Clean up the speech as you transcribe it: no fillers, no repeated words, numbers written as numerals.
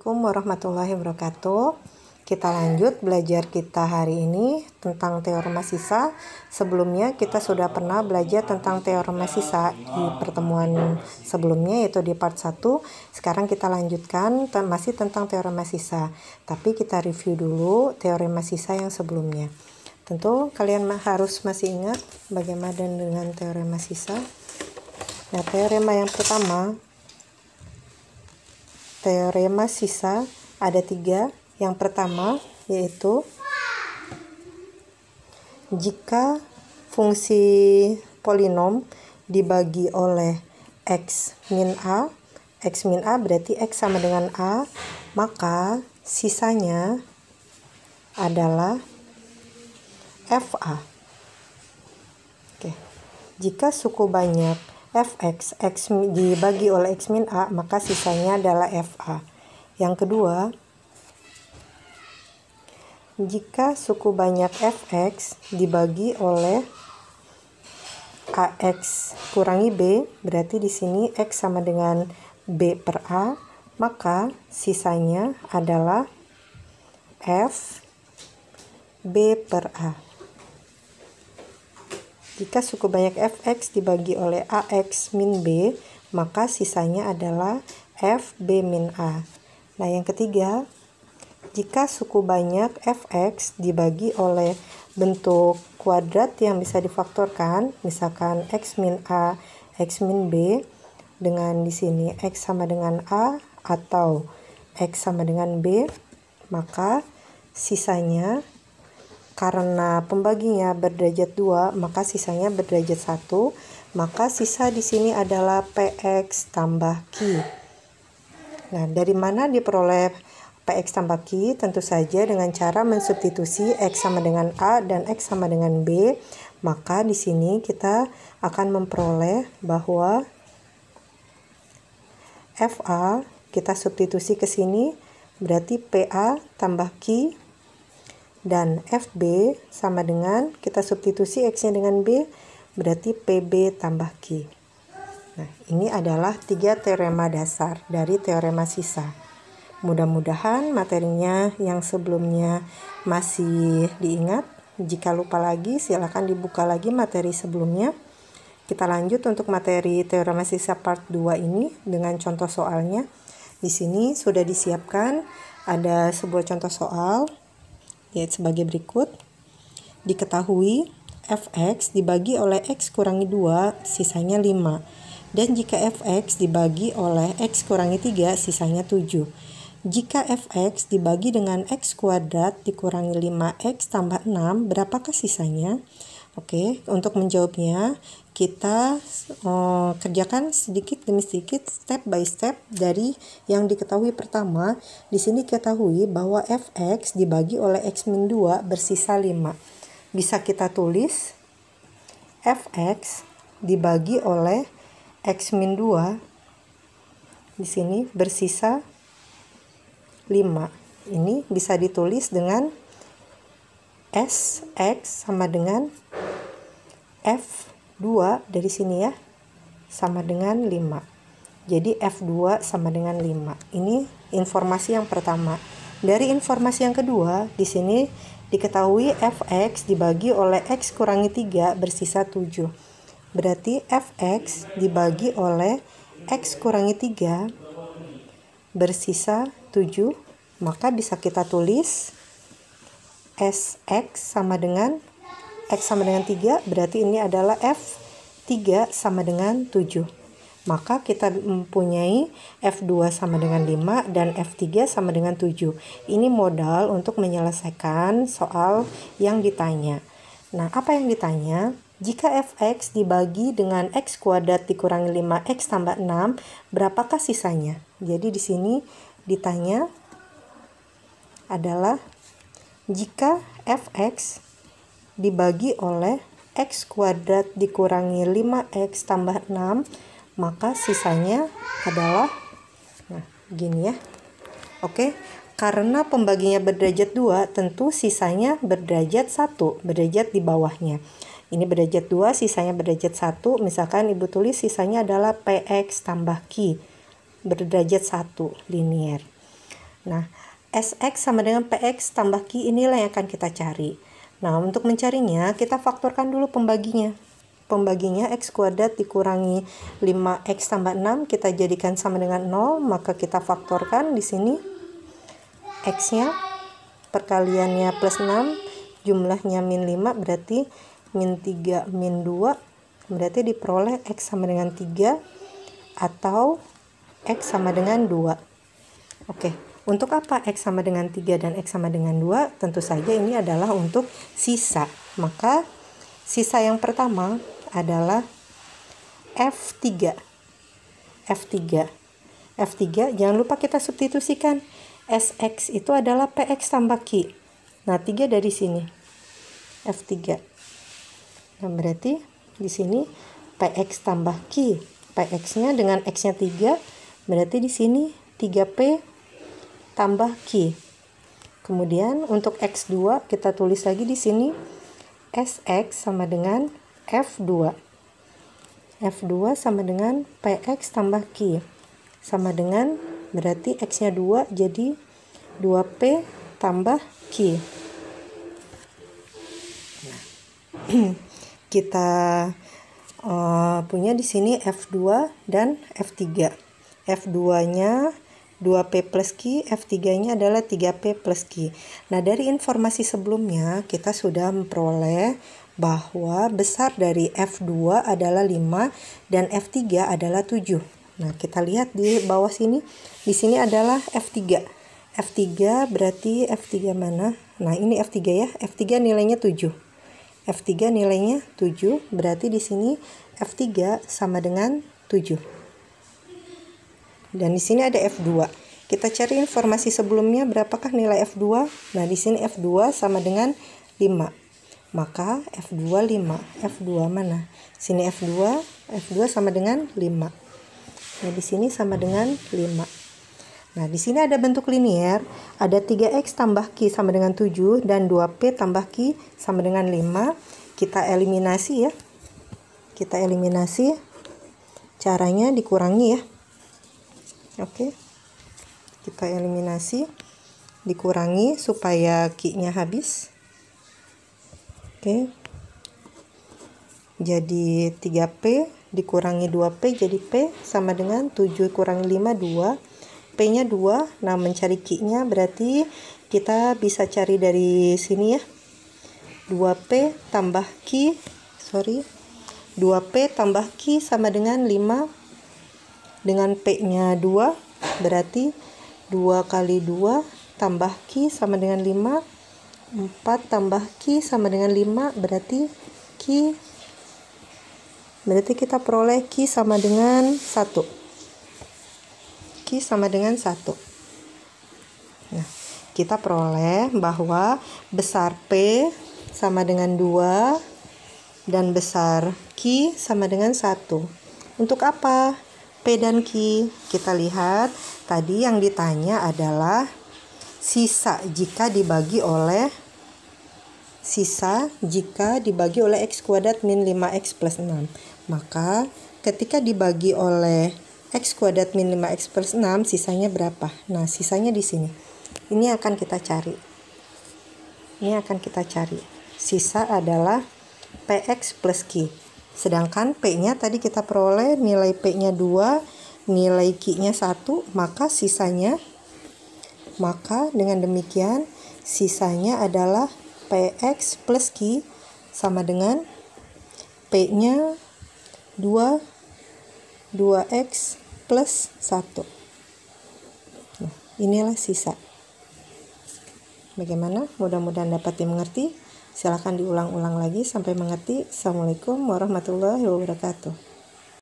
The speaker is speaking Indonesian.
Assalamualaikum warahmatullahi wabarakatuh. Kita lanjut belajar kita hari ini tentang teorema sisa. Sebelumnya kita sudah pernah belajar tentang teorema sisa di pertemuan sebelumnya, yaitu di part 1. Sekarang kita lanjutkan masih tentang teorema sisa. Tapi kita review dulu teorema sisa yang sebelumnya. Tentu kalian harus masih ingat bagaimana dengan teorema sisa. Nah, teorema yang pertama, teorema sisa ada 3. Yang pertama yaitu jika fungsi polinom dibagi oleh x min a berarti x sama dengan a, maka sisanya adalah fa. Oke. Jika suku banyak fx, x dibagi oleh x min a, maka sisanya adalah fa. Yang kedua, jika suku banyak fx dibagi oleh ax kurangi b, berarti di sini x sama dengan b per a, maka sisanya adalah f b per a. Jika suku banyak fx dibagi oleh ax min b, maka sisanya adalah f b min a. Nah, yang ketiga, jika suku banyak fx dibagi oleh bentuk kuadrat yang bisa difaktorkan, misalkan x min a, x min b, dengan di sini x sama dengan a atau x sama dengan b, maka sisanya, karena pembaginya berderajat 2, maka sisanya berderajat 1, maka sisa di sini adalah px tambah q. Nah, dari mana diperoleh px tambah q? Tentu saja dengan cara mensubstitusi x sama dengan a dan x sama dengan b. Maka di sini kita akan memperoleh bahwa fa kita substitusi ke sini berarti pa tambah q, dan fb sama dengan kita substitusi x-nya dengan b berarti pb tambah q. Nah, ini adalah 3 teorema dasar dari teorema sisa. Mudah-mudahan materinya yang sebelumnya masih diingat. Jika lupa lagi, silakan dibuka lagi materi sebelumnya. Kita lanjut untuk materi teorema sisa part 2 ini dengan contoh soalnya. Di sini sudah disiapkan ada sebuah contoh soal, yaitu sebagai berikut. Diketahui fx dibagi oleh x kurangi 2 sisanya 5. Dan jika fx dibagi oleh x kurangi 3 sisanya 7. Jika fx dibagi dengan x kuadrat dikurangi 5x tambah 6, berapakah sisanya? Oke, untuk menjawabnya kita kerjakan sedikit demi sedikit, step by step dari yang diketahui pertama. Di sini ketahui bahwa fx dibagi oleh x min 2 bersisa 5. Bisa kita tulis fx dibagi oleh x min 2 di sini bersisa 5. Ini bisa ditulis dengan Sx sama dengan F2 dari sini ya, sama dengan 5. Jadi F2 sama dengan 5. Ini informasi yang pertama. Dari informasi yang kedua, di sini diketahui Fx dibagi oleh X kurangi 3 bersisa 7. Berarti Fx dibagi oleh X kurangi 3 bersisa 7, maka bisa kita tulis Sx sama dengan X sama dengan 3, berarti ini adalah F3 sama dengan 7. Maka kita mempunyai F2 sama dengan 5 dan F3 sama dengan 7. Ini modal untuk menyelesaikan soal yang ditanya. Nah, apa yang ditanya? Jika fx dibagi dengan x kuadrat dikurangi 5x tambah 6, berapakah sisanya? Jadi di sini ditanya adalah jika fx dibagi oleh x kuadrat dikurangi 5x tambah 6, maka sisanya adalah, nah gini ya. Oke, karena pembaginya berderajat 2, tentu sisanya berderajat 1, berderajat di bawahnya. Ini berderajat 2, sisanya berderajat 1. Misalkan ibu tulis sisanya adalah px tambah q berderajat 1 linier. Nah, Sx sama dengan Px tambah Q inilah yang akan kita cari. Nah, untuk mencarinya kita faktorkan dulu pembaginya. Pembaginya X kuadrat dikurangi 5X tambah 6 kita jadikan sama dengan 0, maka kita faktorkan di sini X-nya perkaliannya plus 6, jumlahnya min 5 berarti min 3 min 2, berarti diperoleh X sama dengan 3 atau X sama dengan 2. Oke, untuk apa X sama dengan 3 dan X sama dengan 2? Tentu saja ini adalah untuk sisa. Maka sisa yang pertama adalah F3. F3 jangan lupa kita substitusikan. Sx itu adalah Px tambah Q. Nah, 3 dari sini. F3. Nah, berarti di sini Px tambah Q. Px-nya dengan X-nya 3, berarti di sini 3P tambah Q. Kemudian untuk X2 kita tulis lagi di sini Sx sama dengan F2. F2 sama dengan Px tambah Q. Sama dengan berarti X-nya 2 jadi 2P tambah Q. Nah, kita punya di sini F2 dan F3. F2-nya 2P plus Q, F3-nya adalah 3P plus Q. Nah, dari informasi sebelumnya kita sudah memperoleh bahwa besar dari F2 adalah 5 dan F3 adalah 7. Nah, kita lihat di bawah sini. Di sini adalah F3. F3 berarti F3 mana? Nah, ini F3 ya. F3 nilainya 7. F3 nilainya 7, berarti di sini F3 sama dengan 7. Dan di sini ada F2. Kita cari informasi sebelumnya berapakah nilai F2? Nah, di sini F2 sama dengan 5. Maka F2 5. F2 mana? Sini F2 sama dengan 5. Nah, di sini sama dengan 5. Nah, di sini ada bentuk linier, ada 3X tambah Q sama dengan 7 dan 2P tambah Q sama dengan 5. Kita eliminasi ya. Kita eliminasi. Caranya dikurangi ya. Oke. Kita eliminasi, dikurangi supaya Q-nya habis. Oke. Jadi 3P dikurangi 2P jadi P sama dengan 7 kurangi 5 2. P-nya 2. Nah, mencari Q-nya berarti kita bisa cari dari sini ya. 2P tambah Q, 2P tambah Q sama dengan 5. Dengan P-nya 2, berarti 2 kali 2 tambah Q sama dengan 5. 4 tambah Q sama dengan 5, berarti Q. Berarti kita peroleh Q sama dengan 1. Q sama dengan 1. Nah, kita peroleh bahwa besar P sama dengan 2 dan besar Q sama dengan 1. Untuk apa P dan Q? Kita lihat tadi yang ditanya adalah sisa jika dibagi oleh X kuadrat min 5X plus 6. Maka ketika dibagi oleh X kuadrat min 5X plus 6, sisanya berapa? Nah, sisanya di sini. Ini akan kita cari. Sisa adalah Px plus Q. Sedangkan P-nya tadi kita peroleh nilai P-nya 2, nilai Q-nya 1, maka dengan demikian sisanya adalah Px plus Q sama dengan P-nya 2x plus 1. Nah, inilah sisa. Bagaimana? Mudah-mudahan dapat dimengerti. Silakan diulang-ulang lagi sampai mengerti. Assalamualaikum warahmatullahi wabarakatuh.